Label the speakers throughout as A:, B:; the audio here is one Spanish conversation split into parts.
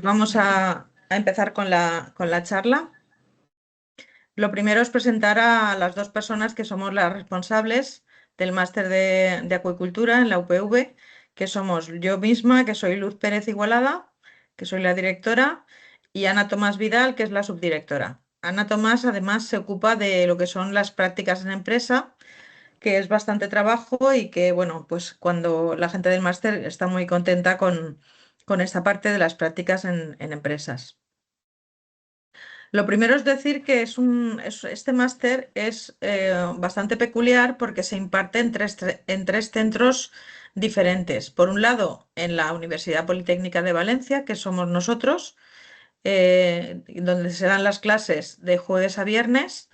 A: Vamos a empezar con la charla. Lo primero es presentar a las dos personas que somos las responsables del máster de acuicultura en la UPV, que somos yo misma, que soy Luz Pérez Igualada, que soy la directora, y Ana Tomás Vidal, que es la subdirectora. Ana Tomás además se ocupa de lo que son las prácticas en empresa, que es bastante trabajo y que, bueno, pues cuando la gente del máster está muy contenta con esta parte de las prácticas en empresas. Lo primero es decir que este máster es bastante peculiar porque se imparte en tres centros diferentes. Por un lado, en la Universidad Politécnica de Valencia, que somos nosotros, donde se dan las clases de jueves a viernes.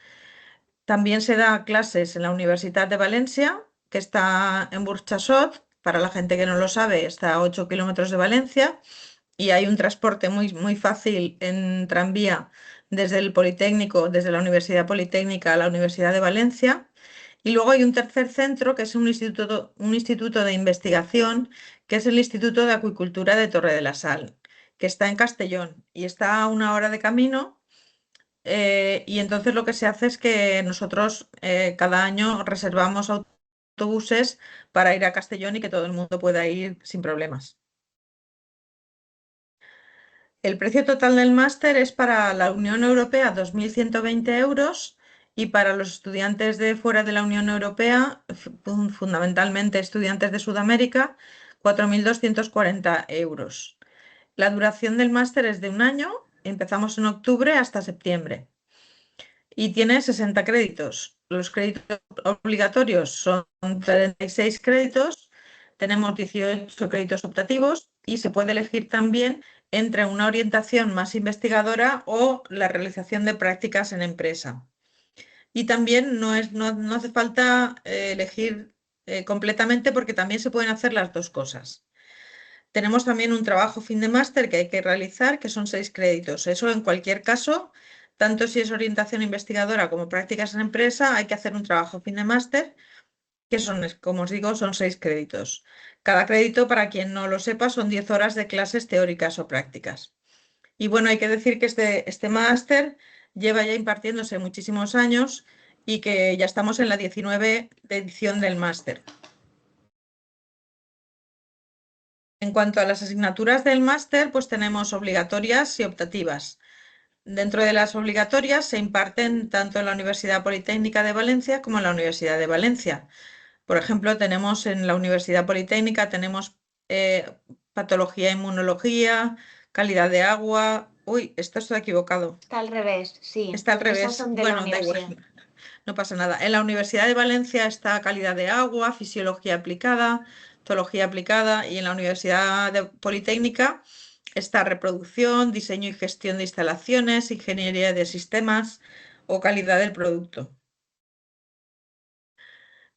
A: También se da clases en la Universidad de Valencia, que está en Burxassot. Para la gente que no lo sabe, está a 8 kilómetros de Valencia y hay un transporte muy fácil en tranvía desde el Politécnico, desde la Universidad Politécnica a la Universidad de Valencia. Y luego hay un tercer centro, que es un instituto de investigación, que es el Instituto de Acuicultura de Torre de la Sal, que está en Castellón y está a 1 hora de camino. Y entonces lo que se hace es que nosotros cada año reservamos autobuses para ir a Castellón y que todo el mundo pueda ir sin problemas. El precio total del máster es para la Unión Europea 2.120 euros y para los estudiantes de fuera de la Unión Europea, fundamentalmente estudiantes de Sudamérica, 4.240 euros. La duración del máster es de 1 año, empezamos en octubre hasta septiembre y tiene 60 créditos. Los créditos obligatorios son 36 créditos, tenemos 18 créditos optativos y se puede elegir también entre una orientación más investigadora o la realización de prácticas en empresa. Y también no hace falta elegir completamente porque también se pueden hacer las dos cosas. Tenemos también un trabajo fin de máster que hay que realizar, que son 6 créditos. Eso en cualquier caso, tanto si es orientación investigadora como prácticas en empresa, hay que hacer un trabajo fin de máster, que son, como os digo, son 6 créditos. Cada crédito, para quien no lo sepa, son 10 horas de clases teóricas o prácticas. Y bueno, hay que decir que este máster lleva ya impartiéndose muchísimos años y que ya estamos en la 19 edición del máster. En cuanto a las asignaturas del máster, pues tenemos obligatorias y optativas. Dentro de las obligatorias se imparten tanto en la Universidad Politécnica de Valencia como en la Universidad de Valencia. Por ejemplo, tenemos en la Universidad Politécnica tenemos patología e inmunología, calidad de agua. Uy, esto está equivocado.
B: Está al revés, sí.
A: Está al
B: Esas
A: revés.
B: son de la
A: Bueno, da igual,
B: universidad.
A: no pasa nada. En la Universidad de Valencia está calidad de agua, fisiología aplicada, zoología aplicada y en la Universidad Politécnica está reproducción, diseño y gestión de instalaciones, ingeniería de sistemas o calidad del producto.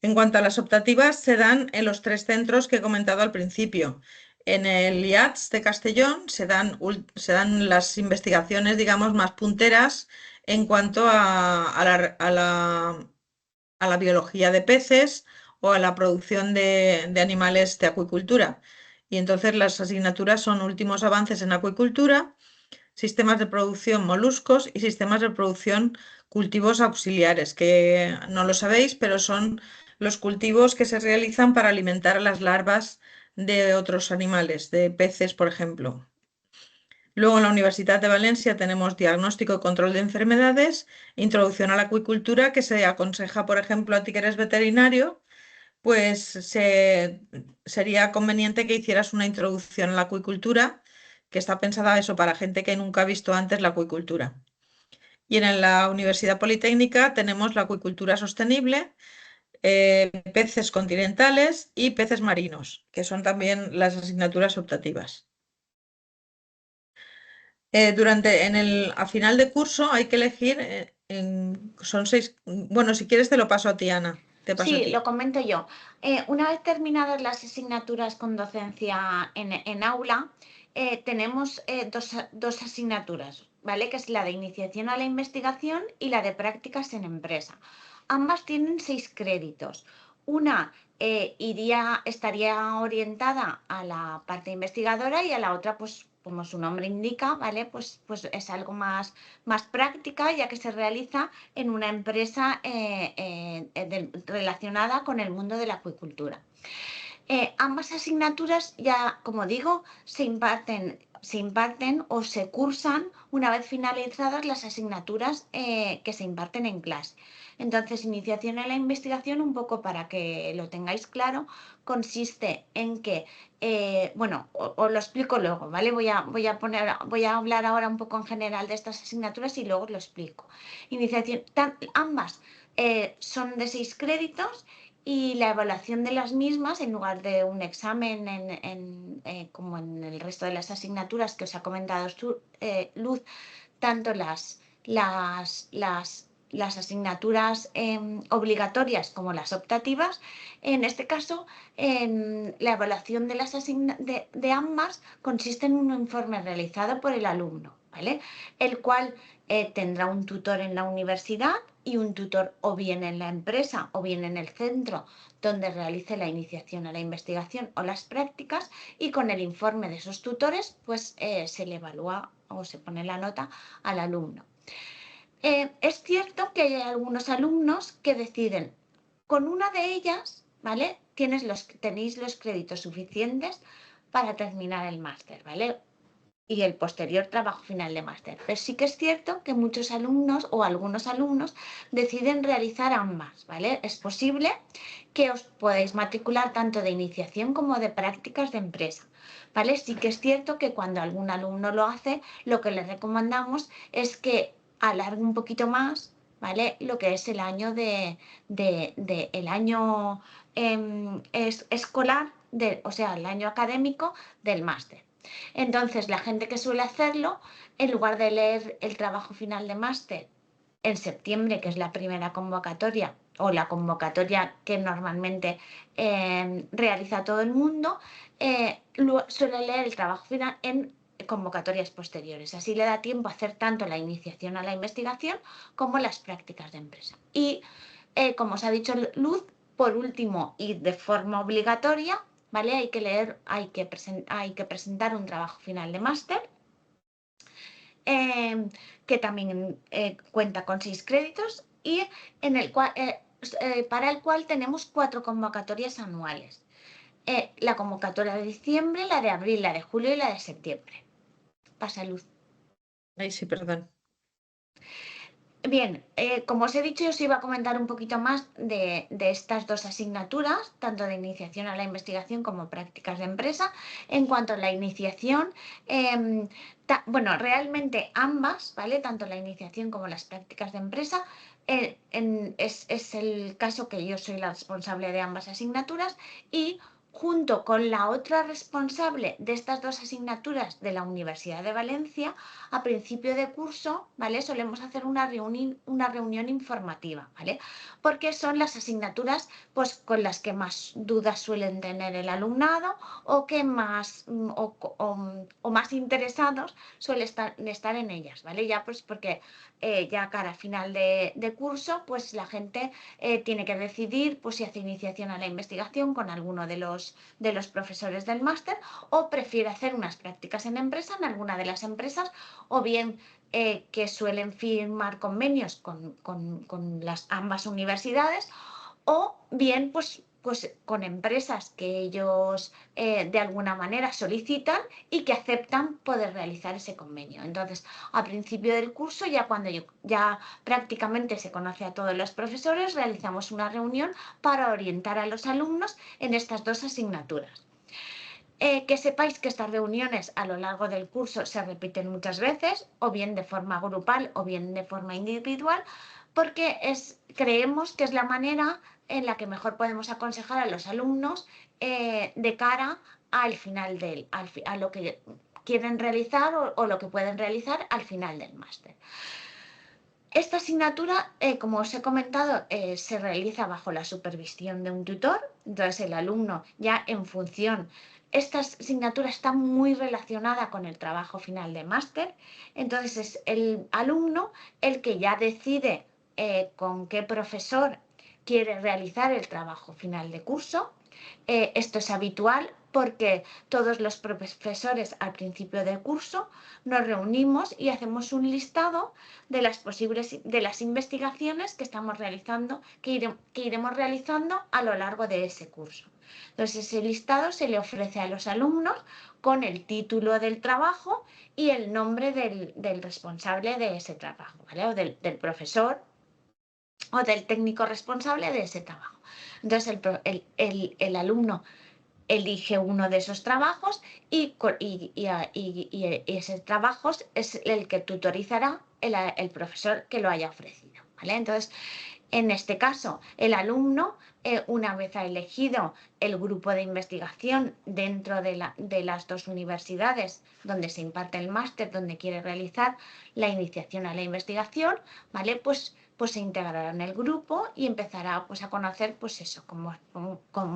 A: En cuanto a las optativas, se dan en los 3 centros que he comentado al principio. En el IATS de Castellón se dan las investigaciones, digamos, más punteras en cuanto a la biología de peces o a la producción de animales de acuicultura. Y entonces las asignaturas son últimos avances en acuicultura, sistemas de producción moluscos y sistemas de producción cultivos auxiliares, que no lo sabéis, pero son los cultivos que se realizan para alimentar a las larvas de otros animales, de peces, por ejemplo. Luego en la Universidad de Valencia tenemos diagnóstico y control de enfermedades, introducción a la acuicultura, que se aconseja, por ejemplo, a ti que eres veterinario, pues sería conveniente que hicieras una introducción a la acuicultura, que está pensada eso para gente que nunca ha visto antes la acuicultura. Y en la Universidad Politécnica tenemos la acuicultura sostenible, peces continentales y peces marinos, que son también las asignaturas optativas. A final de curso hay que elegir, son 6, bueno, si quieres te lo paso a ti, Ana, te paso a
B: Sí, lo
A: ti.
B: comento yo. Una vez terminadas las asignaturas con docencia en aula, tenemos dos asignaturas, ¿vale? Que es la de iniciación a la investigación y la de prácticas en empresa. Ambas tienen 6 créditos. Una estaría orientada a la parte investigadora y a la otra, pues, como su nombre indica, ¿vale? Pues es algo más práctica, ya que se realiza en una empresa relacionada con el mundo de la acuicultura. Ambas asignaturas ya, como digo, se imparten o se cursan una vez finalizadas las asignaturas que se imparten en clase. Entonces, iniciación en la investigación, un poco para que lo tengáis claro, consiste en que, bueno, os lo explico luego, ¿vale? Voy a hablar ahora un poco en general de estas asignaturas y luego os lo explico. Ambas son de 6 créditos y la evaluación de las mismas, en lugar de un examen como en el resto de las asignaturas que os ha comentado Luz, tanto las asignaturas obligatorias como las optativas, en este caso, la evaluación de ambas consiste en un informe realizado por el alumno, ¿vale? El cual tendrá un tutor en la universidad y un tutor o bien en la empresa o bien en el centro donde realice la iniciación a la investigación o las prácticas, y con el informe de esos tutores pues se le evalúa o se pone la nota al alumno. Es cierto que hay algunos alumnos que deciden, con una de ellas, ¿vale? Tenéis los créditos suficientes para terminar el máster, ¿vale? Y el posterior trabajo final de máster. Pero sí que es cierto que muchos alumnos o algunos alumnos deciden realizar ambas, ¿vale? Es posible que os podáis matricular tanto de iniciación como de prácticas de empresa, ¿vale? Sí que es cierto que cuando algún alumno lo hace, lo que le recomendamos es que alargue un poquito más, ¿vale? Lo que es el año el año escolar, o sea, el año académico del máster. Entonces, la gente que suele hacerlo, en lugar de leer el trabajo final de máster en septiembre, que es la primera convocatoria, o la convocatoria que normalmente realiza todo el mundo, suele leer el trabajo final en convocatorias posteriores. Así le da tiempo a hacer tanto la iniciación a la investigación como las prácticas de empresa. Y, como os ha dicho Luz, por último y de forma obligatoria, ¿vale? Hay que presentar un trabajo final de máster, que también cuenta con 6 créditos y para el cual tenemos 4 convocatorias anuales. La convocatoria de diciembre, la de abril, la de julio y la de septiembre. Pasa, Luz.
A: Ay, sí, perdón.
B: Bien, como os he dicho, os iba a comentar un poquito más de estas dos asignaturas, tanto de iniciación a la investigación como prácticas de empresa. En cuanto a la iniciación, bueno, realmente ambas, ¿vale? Tanto la iniciación como las prácticas de empresa, es el caso que yo soy la responsable de ambas asignaturas, y junto con la otra responsable de estas dos asignaturas de la Universidad de Valencia, a principio de curso, ¿vale? Solemos hacer una reunión informativa, ¿vale? Porque son las asignaturas pues, con las que más dudas suelen tener el alumnado o que más o más interesados suelen estar en ellas, ¿vale? Ya pues porque ya cara a final de curso, pues la gente tiene que decidir pues, si hace iniciación a la investigación con alguno de los profesores del máster, o prefiere hacer unas prácticas en empresa en alguna de las empresas, o bien que suelen firmar convenios con ambas universidades, o bien pues con empresas que ellos de alguna manera solicitan y que aceptan poder realizar ese convenio. Entonces, a principio del curso, ya cuando ya prácticamente se conoce a todos los profesores, realizamos una reunión para orientar a los alumnos en estas dos asignaturas. Que sepáis que estas reuniones a lo largo del curso se repiten muchas veces, o bien de forma grupal o bien de forma individual, porque creemos que es la manera en la que mejor podemos aconsejar a los alumnos de cara al final a lo que quieren realizar o lo que pueden realizar al final del máster. Esta asignatura, como os he comentado, se realiza bajo la supervisión de un tutor. Entonces, el alumno ya en función... Esta asignatura está muy relacionada con el trabajo final de máster. Entonces, es el alumno el que ya decide con qué profesor quiere realizar el trabajo final de curso. Esto es habitual porque todos los profesores al principio del curso nos reunimos y hacemos un listado de las investigaciones que estamos realizando, que iremos realizando a lo largo de ese curso. Entonces, ese listado se le ofrece a los alumnos con el título del trabajo y el nombre del responsable de ese trabajo, ¿vale? O del profesor o del técnico responsable de ese trabajo. Entonces, el alumno elige uno de esos trabajos y ese trabajo es el que tutorizará el profesor que lo haya ofrecido, ¿vale? Entonces, en este caso, el alumno, una vez ha elegido el grupo de investigación dentro de las dos universidades donde se imparte el máster, donde quiere realizar la iniciación a la investigación, ¿vale? Pues se integrará en el grupo y empezará pues, a conocer, pues eso, como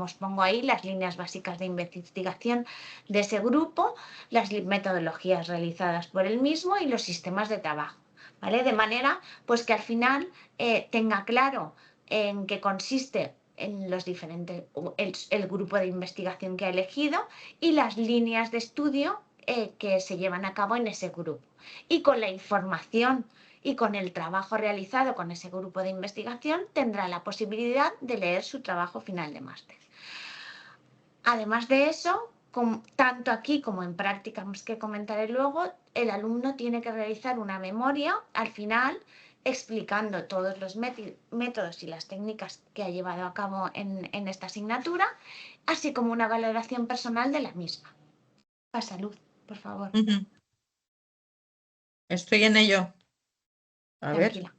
B: os pongo ahí, las líneas básicas de investigación de ese grupo, las metodologías realizadas por el mismo y los sistemas de trabajo, ¿vale? De manera pues que al final tenga claro en qué consiste en los diferentes, el grupo de investigación que ha elegido y las líneas de estudio que se llevan a cabo en ese grupo. Y con la información y con el trabajo realizado con ese grupo de investigación tendrá la posibilidad de leer su trabajo final de máster. Además de eso, tanto aquí como en prácticas que comentaré luego, el alumno tiene que realizar una memoria al final explicando todos los métodos y las técnicas que ha llevado a cabo en esta asignatura, así como una valoración personal de la misma. Pasa, Luz, por favor.
A: Estoy en ello. A
B: Tranquila.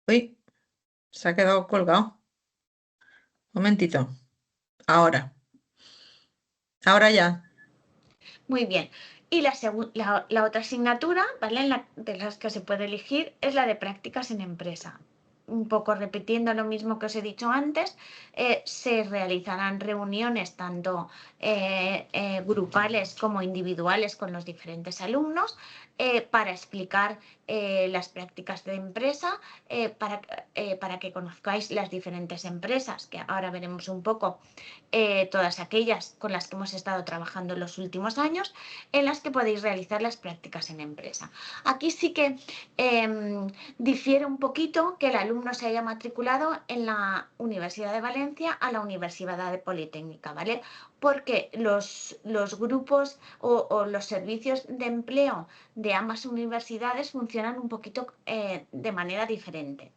A: ver. Uy, se ha quedado colgado. Un momentito. Ahora. Ahora ya.
B: Muy bien. Y la otra asignatura, ¿vale? De las que se puede elegir es la de prácticas en empresa. Un poco repitiendo lo mismo que os he dicho antes, se realizarán reuniones tanto grupales como individuales con los diferentes alumnos para explicar las prácticas de empresa, para que conozcáis las diferentes empresas, que ahora veremos un poco todas aquellas con las que hemos estado trabajando en los últimos años, en las que podéis realizar las prácticas en empresa. Aquí sí que difiere un poquito que el alumno se haya matriculado en la Universidad de Valencia a la Universidad de Politécnica, ¿vale? Porque los grupos o los servicios de empleo de ambas universidades funcionan un poquito de manera diferente.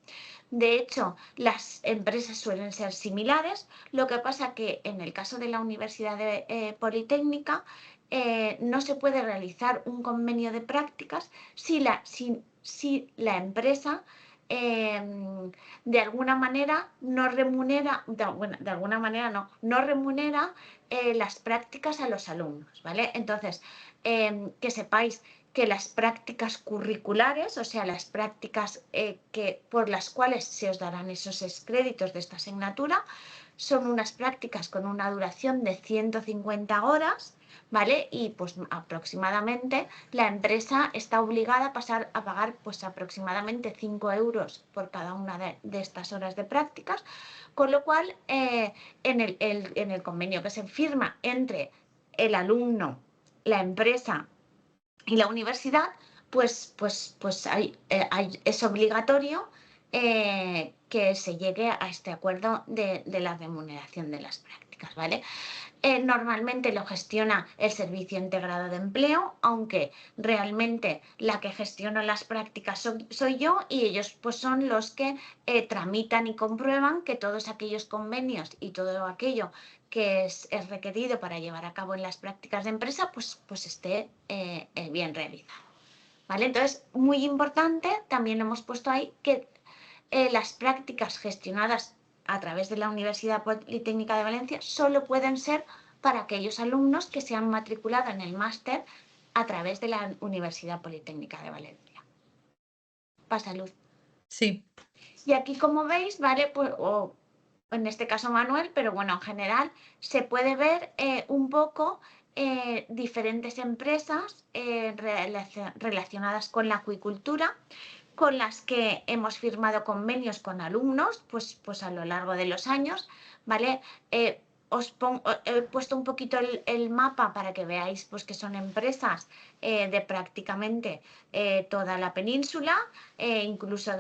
B: De hecho, las empresas suelen ser similares, lo que pasa que en el caso de la Universidad Politécnica no se puede realizar un convenio de prácticas si la empresa de alguna manera no remunera, de alguna manera no remunera las prácticas a los alumnos, ¿vale? Entonces, que sepáis que las prácticas curriculares, o sea, las prácticas por las cuales se os darán esos créditos de esta asignatura, son unas prácticas con una duración de 150 horas, ¿vale? Y pues aproximadamente la empresa está obligada a pagar pues aproximadamente 5 euros por cada una de estas horas de prácticas, con lo cual en el convenio que se firma entre el alumno, la empresa y la universidad, pues es obligatorio que se llegue a este acuerdo de la remuneración de las prácticas, ¿vale? Normalmente lo gestiona el Servicio Integrado de Empleo, aunque realmente la que gestiona las prácticas soy yo y ellos pues son los que tramitan y comprueban que todos aquellos convenios y todo aquello que es requerido para llevar a cabo en las prácticas de empresa pues esté bien realizado, ¿vale? Entonces, muy importante, también lo hemos puesto ahí, que las prácticas gestionadas a través de la Universidad Politécnica de Valencia solo pueden ser para aquellos alumnos que se han matriculado en el máster a través de la Universidad Politécnica de Valencia. Pasa, Luz.
A: Sí.
B: Y aquí, como veis, ¿vale? Pues, o en este caso Manuel, pero bueno, en general se puede ver un poco diferentes empresas relacionadas con la acuicultura, con las que hemos firmado convenios con alumnos pues a lo largo de los años, ¿vale? he puesto un poquito el mapa para que veáis pues, que son empresas de prácticamente toda la península, incluso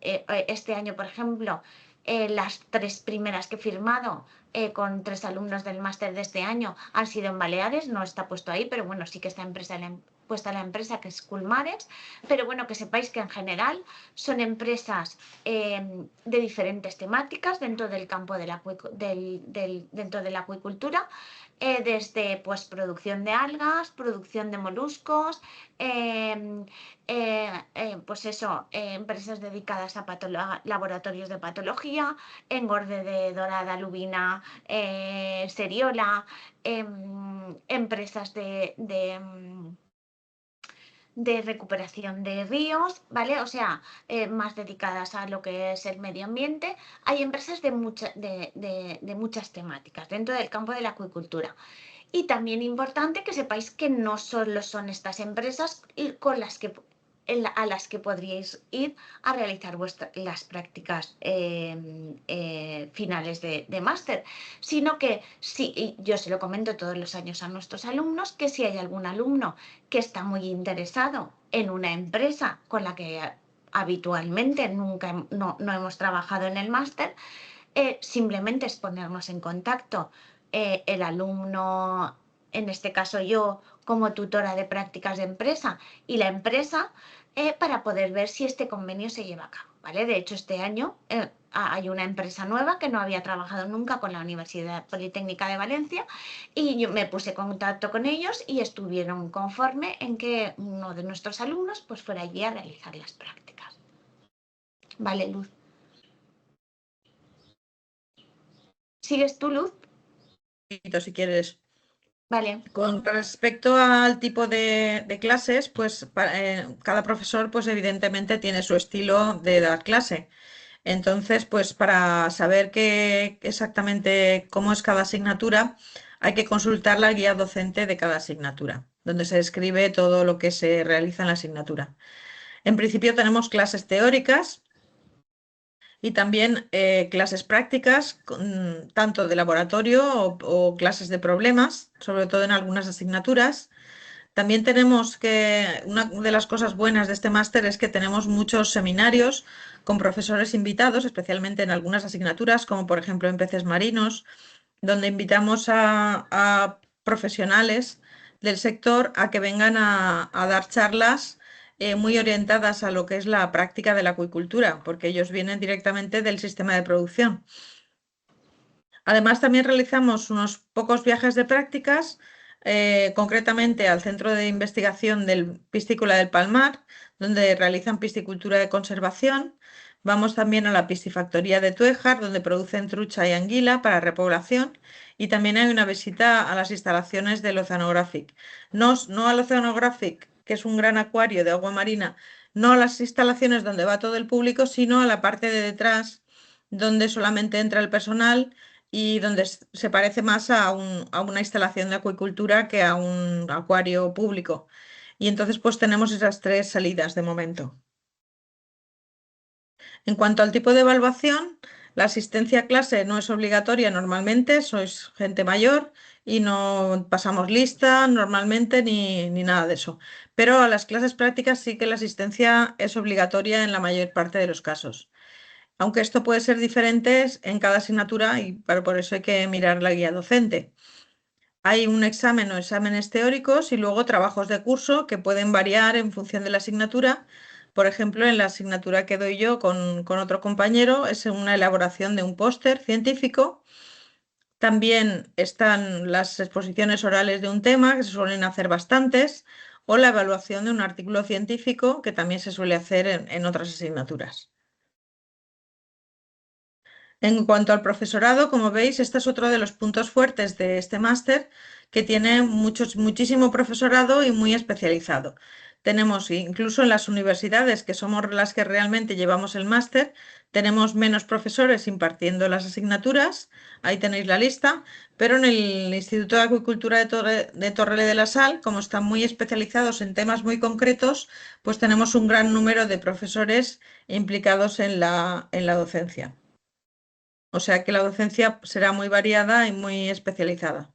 B: este año, por ejemplo, las 3 primeras que he firmado con 3 alumnos del máster de este año han sido en Baleares, no está puesto ahí, pero bueno, sí que está puesta la empresa que es Coolmares, pero bueno, que sepáis que en general son empresas de diferentes temáticas dentro del campo dentro de la acuicultura, desde pues producción de algas, producción de moluscos, pues eso, empresas dedicadas a laboratorios de patología, engorde de dorada, lubina, seriola, empresas de recuperación de ríos, ¿vale? O sea, más dedicadas a lo que es el medio ambiente. Hay empresas de muchas temáticas dentro del campo de la acuicultura. Y también importante que sepáis que no solo son estas empresas con las que a las que podríais ir a realizar las prácticas finales de máster, sino que sí, yo se lo comento todos los años a nuestros alumnos, que si hay algún alumno que está muy interesado en una empresa con la que habitualmente no hemos trabajado en el máster, simplemente es ponernos en contacto el alumno, en este caso yo, como tutora de prácticas de empresa, y la empresa para poder ver si este convenio se lleva a cabo, ¿vale? De hecho, este año hay una empresa nueva que no había trabajado nunca con la Universidad Politécnica de Valencia y yo me puse en contacto con ellos y estuvieron conforme en que uno de nuestros alumnos pues fuera allí a realizar las prácticas. Vale, Luz. ¿Sigues tú, Luz?
A: Si quieres.
B: Vale.
A: Con respecto al tipo de clases, pues cada profesor, pues evidentemente tiene su estilo de dar clase. Entonces, pues para saber exactamente cómo es cada asignatura, hay que consultar la guía docente de cada asignatura, donde se describe todo lo que se realiza en la asignatura. En principio tenemos clases teóricas y también clases prácticas, tanto de laboratorio o clases de problemas, sobre todo en algunas asignaturas. También tenemos que, una de las cosas buenas de este máster es que tenemos muchos seminarios con profesores invitados, especialmente en algunas asignaturas, como por ejemplo en peces marinos, donde invitamos a profesionales del sector a que vengan a dar charlas muy orientadas a lo que es la práctica de la acuicultura, porque ellos vienen directamente del sistema de producción. Además, también realizamos unos pocos viajes de prácticas, concretamente al Centro de Investigación del Piscícola del Palmar, donde realizan piscicultura de conservación. Vamos también a la piscifactoría de Tuéjar, donde producen trucha y anguila para repoblación. Y también hay una visita a las instalaciones del Oceanographic. No al Oceanographic, que es un gran acuario de agua marina, no a las instalaciones donde va todo el público, sino a la parte de detrás, donde solamente entra el personal y donde se parece más a una instalación de acuicultura que a un acuario público. Y entonces pues tenemos esas 3 salidas de momento. En cuanto al tipo de evaluación, la asistencia a clase no es obligatoria normalmente, sois gente mayor y no pasamos lista normalmente ni nada de eso. Pero a las clases prácticas sí que la asistencia es obligatoria en la mayor parte de los casos. Aunque esto puede ser diferente en cada asignatura y por eso hay que mirar la guía docente. Hay un examen o exámenes teóricos y luego trabajos de curso que pueden variar en función de la asignatura. Por ejemplo, en la asignatura que doy yo con otro compañero es una elaboración de un póster científico. También están las exposiciones orales de un tema, que se suelen hacer bastantes, o la evaluación de un artículo científico, que también se suele hacer en otras asignaturas. En cuanto al profesorado, como veis, este es otro de los puntos fuertes de este máster, que tiene muchísimo profesorado y muy especializado. Tenemos, incluso en las universidades, que somos las que realmente llevamos el máster, tenemos menos profesores impartiendo las asignaturas, ahí tenéis la lista, pero en el Instituto de Acuicultura de Torrelle de la Sal, como están muy especializados en temas muy concretos, pues tenemos un gran número de profesores implicados en la docencia. O sea que la docencia será muy variada y muy especializada.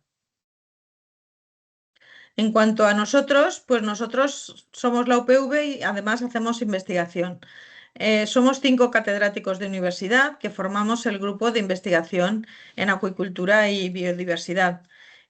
A: En cuanto a nosotros, pues nosotros somos la UPV y además hacemos investigación. Somos 5 catedráticos de universidad que formamos el grupo de investigación en acuicultura y biodiversidad.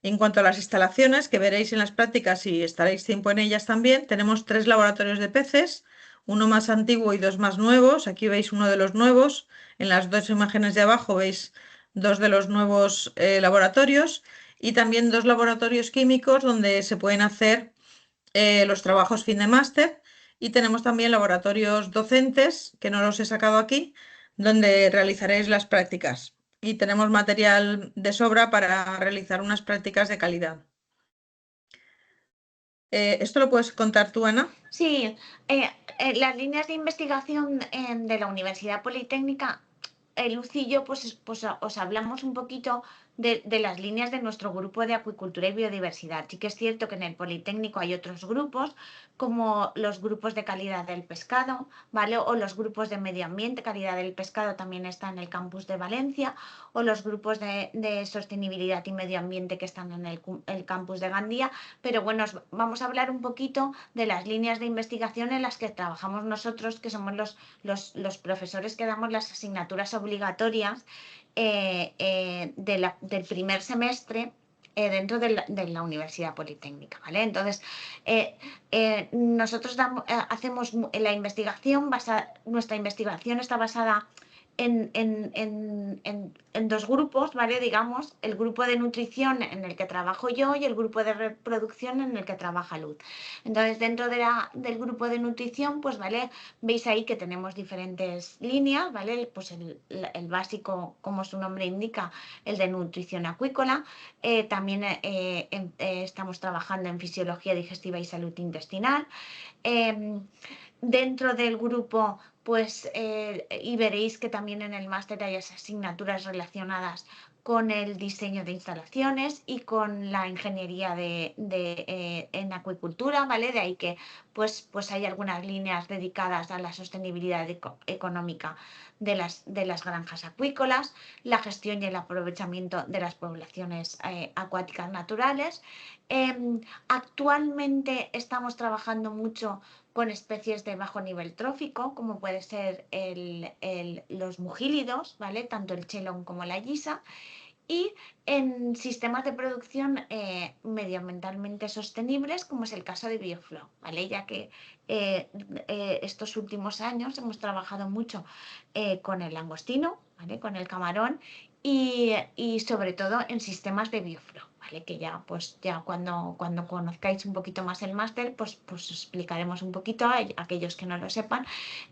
A: En cuanto a las instalaciones, que veréis en las prácticas y estaréis tiempo en ellas también, tenemos 3 laboratorios de peces, uno más antiguo y 2 más nuevos. Aquí veis uno de los nuevos. En las 2 imágenes de abajo veis 2 de los nuevos laboratorios y también 2 laboratorios químicos donde se pueden hacer los trabajos fin de máster y tenemos también laboratorios docentes, que no los he sacado aquí, donde realizaréis las prácticas y tenemos material de sobra para realizar unas prácticas de calidad. ¿Esto lo puedes contar tú, Ana?
B: Sí, las líneas de investigación de la Universidad Politécnica, Lucy y yo pues os hablamos un poquito de las líneas de nuestro grupo de acuicultura y biodiversidad. Sí que es cierto que en el Politécnico hay otros grupos, como los grupos de calidad del pescado, ¿vale? O los grupos de medio ambiente, calidad del pescado también está en el campus de Valencia, o los grupos de sostenibilidad y medio ambiente que están en el campus de Gandía. Pero bueno, vamos a hablar un poquito de las líneas de investigación en las que trabajamos nosotros, que somos los profesores que damos las asignaturas obligatorias del primer semestre dentro de la Universidad Politécnica, ¿vale? Entonces, nosotros hacemos la investigación, nuestra investigación está basada en 2 grupos, ¿vale? Digamos, el grupo de nutrición en el que trabajo yo y el grupo de reproducción en el que trabaja Luz. Entonces, dentro del grupo de nutrición, pues, ¿vale? Veis ahí que tenemos diferentes líneas, ¿vale? Pues el básico, como su nombre indica, el de nutrición acuícola. También estamos trabajando en fisiología digestiva y salud intestinal. Dentro del grupo, pues, y veréis que también en el máster hay asignaturas relacionadas con el diseño de instalaciones y con la ingeniería en acuicultura, ¿vale? De ahí que pues hay algunas líneas dedicadas a la sostenibilidad económica de las granjas acuícolas, la gestión y el aprovechamiento de las poblaciones acuáticas naturales. Actualmente estamos trabajando mucho con especies de bajo nivel trófico, como puede ser los mugílidos, ¿vale? Tanto el chelón como la yisa, y en sistemas de producción medioambientalmente sostenibles, como es el caso de Bioflow, ¿vale? Ya que estos últimos años hemos trabajado mucho con el langostino, ¿vale? Con el camarón y sobre todo en sistemas de Bioflow, ¿vale? Que ya cuando conozcáis un poquito más el máster, pues os explicaremos un poquito a aquellos que no lo sepan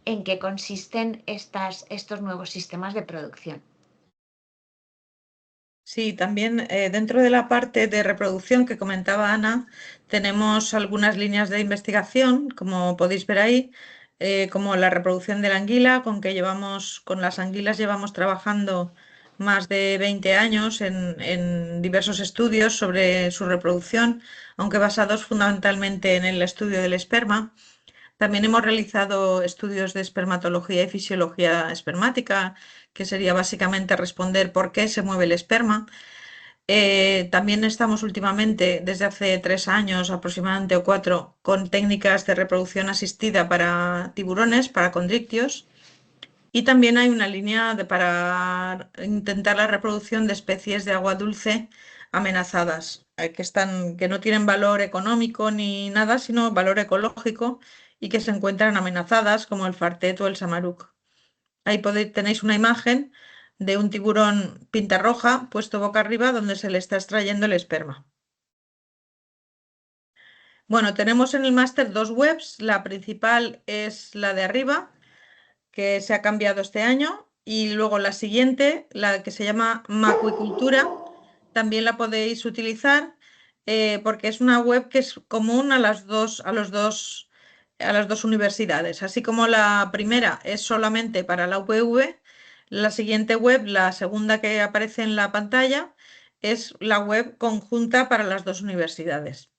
B: en qué consisten estos nuevos sistemas de producción.
A: Sí, también dentro de la parte de reproducción que comentaba Ana, tenemos algunas líneas de investigación, como podéis ver ahí, como la reproducción de la anguila, con las anguilas llevamos trabajando más de 20 años en diversos estudios sobre su reproducción, aunque basados fundamentalmente en el estudio del esperma. También hemos realizado estudios de espermatología y fisiología espermática, que sería básicamente responder por qué se mueve el esperma. También estamos últimamente, desde hace 3 años aproximadamente o 4, con técnicas de reproducción asistida para tiburones, para condrictios. Y también hay una línea para intentar la reproducción de especies de agua dulce amenazadas, que no tienen valor económico ni nada, sino valor ecológico y que se encuentran amenazadas, como el fartet o el samaruk. Ahí tenéis una imagen de un tiburón pinta roja puesto boca arriba donde se le está extrayendo el esperma. Bueno, tenemos en el máster 2 webs. La principal es la de arriba, que se ha cambiado este año, y luego la siguiente, la que se llama Macuicultura, también la podéis utilizar porque es una web que es común a las dos universidades. Así como la primera es solamente para la UPV, la siguiente web, la segunda que aparece en la pantalla, es la web conjunta para las dos universidades.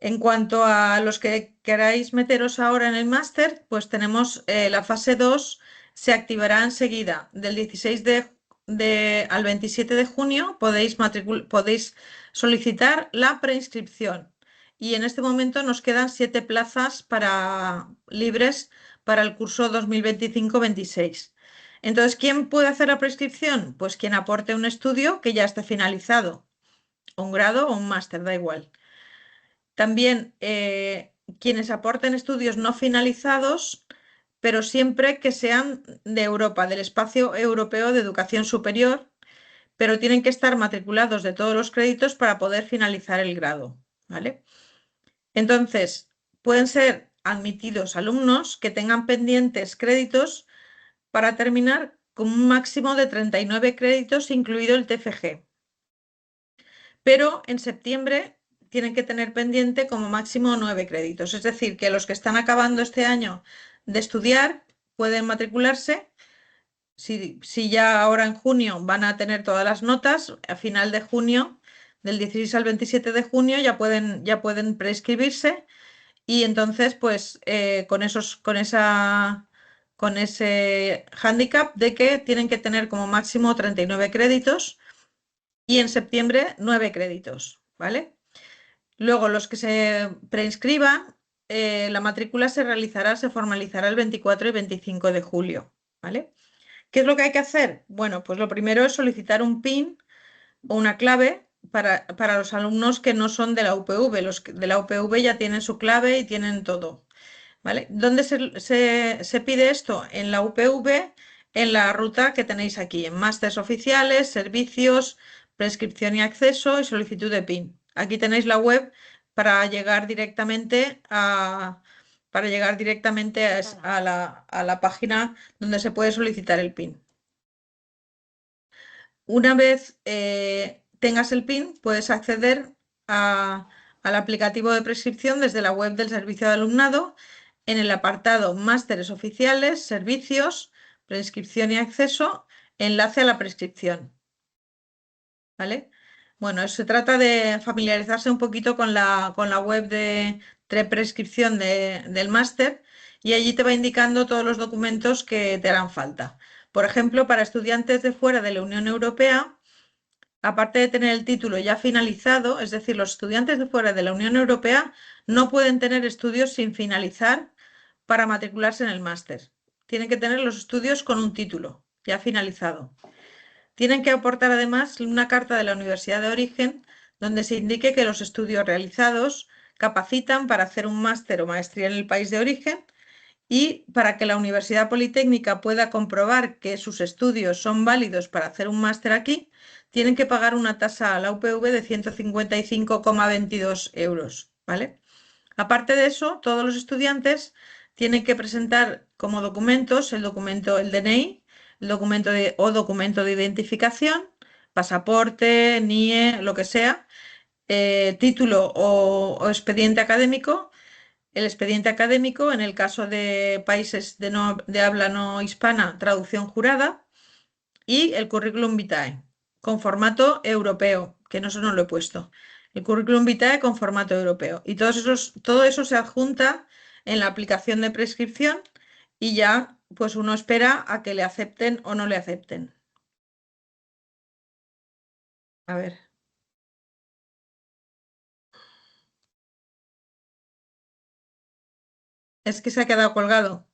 A: En cuanto a los que queráis meteros ahora en el máster, pues tenemos la fase 2, se activará enseguida. Del 16 al 27 de junio podéis solicitar la preinscripción. Y en este momento nos quedan 7 plazas libres para el curso 2025-26. Entonces, ¿quién puede hacer la prescripción? Pues quien aporte un estudio que ya esté finalizado, un grado o un máster, da igual. También quienes aporten estudios no finalizados, pero siempre que sean de Europa, del espacio europeo de educación superior, pero tienen que estar matriculados de todos los créditos para poder finalizar el grado, ¿vale? Entonces, pueden ser admitidos alumnos que tengan pendientes créditos para terminar con un máximo de 39 créditos, incluido el TFG. Pero en septiembre tienen que tener pendiente como máximo 9 créditos. Es decir, que los que están acabando este año de estudiar pueden matricularse. Si ya ahora en junio van a tener todas las notas, a final de junio, del 16 al 27 de junio, ya pueden prescribirse y entonces pues con ese hándicap de que tienen que tener como máximo 39 créditos y en septiembre 9 créditos, ¿vale? Luego los que se preinscriban, la matrícula se formalizará el 24 y 25 de julio, ¿vale? ¿Qué es lo que hay que hacer? Bueno, pues lo primero es solicitar un PIN o una clave para los alumnos que no son de la UPV. Los de la UPV ya tienen su clave y tienen todo, ¿vale? ¿Dónde se pide esto? En la UPV, en la ruta que tenéis aquí, en másteres oficiales, servicios, prescripción y acceso y solicitud de PIN. Aquí tenéis la web para llegar directamente a la página donde se puede solicitar el PIN. Una vez tengas el PIN, puedes acceder al aplicativo de prescripción desde la web del Servicio de Alumnado en el apartado Másteres Oficiales, Servicios, Prescripción y Acceso, enlace a la prescripción. ¿Vale? Bueno, se trata de familiarizarse un poquito con la web de prescripción del máster y allí te va indicando todos los documentos que te harán falta. Por ejemplo, para estudiantes de fuera de la Unión Europea, aparte de tener el título ya finalizado, es decir, los estudiantes de fuera de la Unión Europea no pueden tener estudios sin finalizar para matricularse en el máster. Tienen que tener los estudios con un título ya finalizado. Tienen que aportar además una carta de la Universidad de Origen donde se indique que los estudios realizados capacitan para hacer un máster o maestría en el país de origen y para que la Universidad Politécnica pueda comprobar que sus estudios son válidos para hacer un máster aquí, tienen que pagar una tasa a la UPV de 155,22 euros, ¿vale? Aparte de eso, todos los estudiantes tienen que presentar como documentos el DNI, el documento de identificación, pasaporte, NIE, lo que sea, título o expediente académico. El expediente académico, en el caso de países de habla no hispana, traducción jurada, y el currículum vitae, con formato europeo, que no, eso no lo he puesto. El currículum vitae con formato europeo. Y todo eso se adjunta en la aplicación de prescripción y ya pues uno espera a que le acepten o no le acepten. A ver. Es que se ha quedado colgado.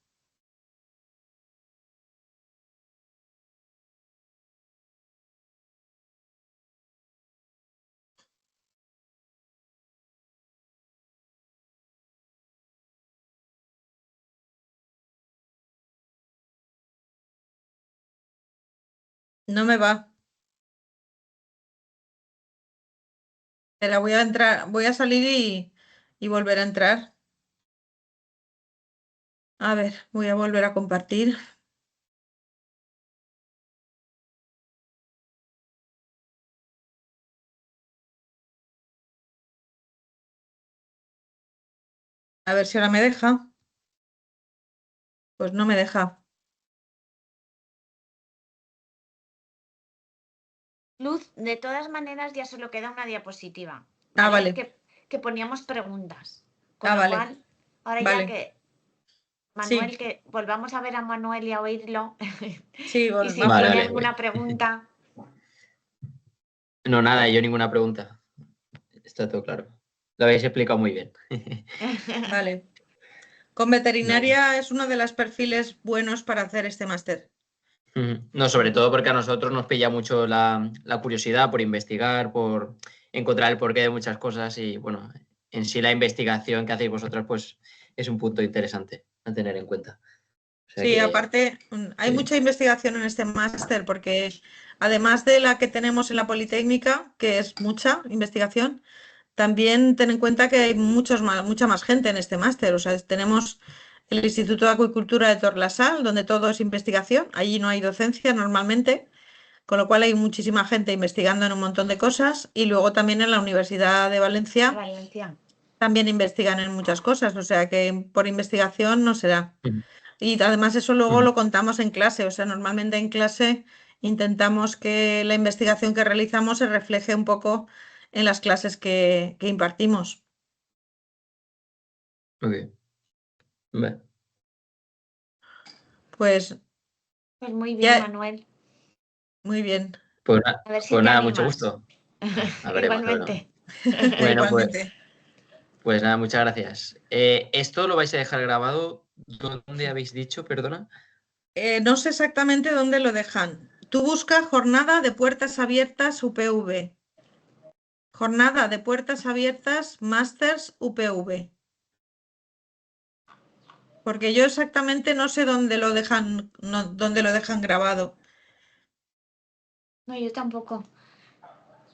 A: No me va. Espera, voy a salir y volver a entrar. A ver, voy a volver a compartir. A ver si ahora me deja. Pues no me deja.
B: Luz, de todas maneras ya solo queda una diapositiva,
A: Ah,
B: ¿vale?
A: vale.
B: Que poníamos preguntas. Con
A: Ah,
B: lo
A: vale.
B: cual, ahora ya
A: Vale.
B: que Manuel,
A: Sí.
B: que volvamos a ver a Manuel y a oírlo.
A: Sí,
B: Y si
A: vamos.
C: Vale,
B: tiene
C: vale.
B: alguna pregunta.
C: No, nada, yo ninguna pregunta. Está todo claro. Lo habéis explicado muy bien.
A: Vale. Con veterinaria es uno de los perfiles buenos para hacer este máster.
C: No, sobre todo porque a nosotros nos pilla mucho la curiosidad por investigar, por encontrar el porqué de muchas cosas y, bueno, en sí la investigación que hacéis vosotros, pues es un punto interesante a tener en cuenta. O sea
A: Sí,
C: que,
A: aparte hay
C: sí.
A: mucha investigación en este máster porque además de la que tenemos en la Politécnica, que es mucha investigación, también ten en cuenta que hay mucha más gente en este máster. O sea, tenemos el Instituto de Acuicultura de Torlasal, donde todo es investigación. Allí no hay docencia normalmente, con lo cual hay muchísima gente investigando en un montón de cosas. Y luego también en la Universidad de Valencia
B: Valencia.
A: también investigan en muchas cosas. O sea que por investigación no será. Y además eso luego lo contamos en clase. O sea, normalmente en clase intentamos que la investigación que realizamos se refleje un poco en las clases que impartimos.
C: Ok. Vale.
A: Pues
B: Pues muy bien,
A: ya,
B: Manuel.
A: muy bien.
C: Pues,
B: A ver si
C: pues
B: te
C: nada, mucho
B: animas.
C: gusto. A veremos, a veremos.
B: Igualmente.
C: Bueno,
A: Igualmente.
C: pues nada, muchas gracias. ¿Esto lo vais a dejar grabado? ¿Dónde habéis dicho, perdona?
A: No sé exactamente dónde lo dejan. Tú busca jornada de puertas abiertas UPV. Jornada de puertas abiertas Masters UPV. Porque yo exactamente no sé dónde lo dejan, dónde lo dejan grabado.
B: No, yo tampoco.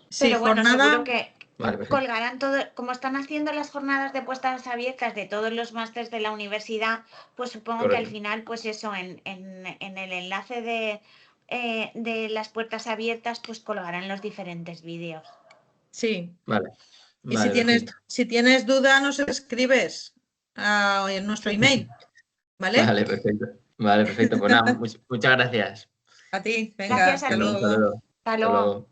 A: Sí,
B: Pero bueno, seguro
A: jornada.
B: que
C: Vale, perfecto.
B: colgarán todo, como están haciendo las jornadas de puertas abiertas de todos los másters de la universidad, pues supongo que al
C: Correcto.
B: final, pues eso, en el enlace de las puertas abiertas, pues colgarán los diferentes vídeos.
A: Sí.
C: Vale.
A: Y si
C: Vale, perfecto.
A: si tienes duda, nos escribes en nuestro email. ¿Vale?
C: Vale, perfecto. Vale, perfecto. Pues nada, muchas gracias.
A: A ti, venga,
B: Gracias a
A: hasta
C: Venga, un
B: ti.
A: luego.
C: saludo.
B: Hasta
C: Hasta
B: luego.
C: luego.